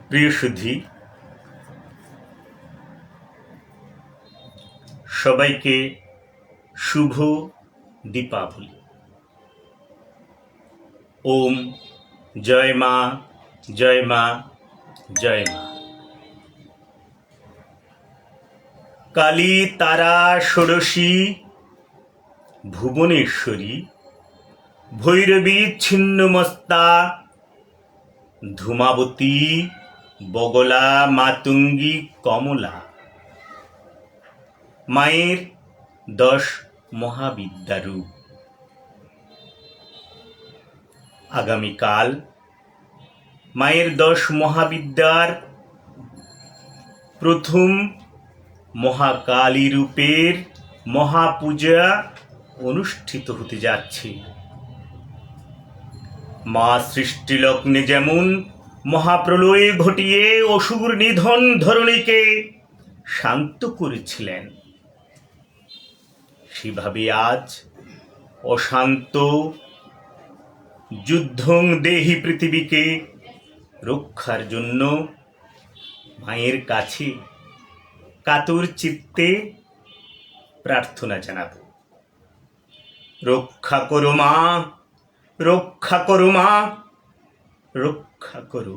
প্রিয় সুধী, সবাইকে শুভ দীপাবলি। ওম জয় মা, জয় মা, জয় মা। কালী, তারা, ষোড়শী, ভুবনেশ্বরী, ভৈরবী, ছিন্নমস্তা, ধূমাবতী, বগলা, মাতঙ্গী, কমলা, মায়ের 10 মহাবিদ্যারূপ। আগামীকাল মায়ের 10 মহাবিদ্যার প্রথম মহাকালী রূপের মহাপূজা অনুষ্ঠিত হতে যাচ্ছে। মা সৃষ্টিলগ্নে যেমন মহাপ্রলয় ঘটিয়ে অসুর নিধন ধরণীকে শান্ত করেছিলেন, সেভাবে আজ অশান্ত যুদ্ধং দেহি পৃথিবীকে রক্ষার জন্য মায়ের কাছে কাতর চিত্তে প্রার্থনা জানাব। রক্ষা করো মা, রক্ষা করো মা, রক্ষা করো।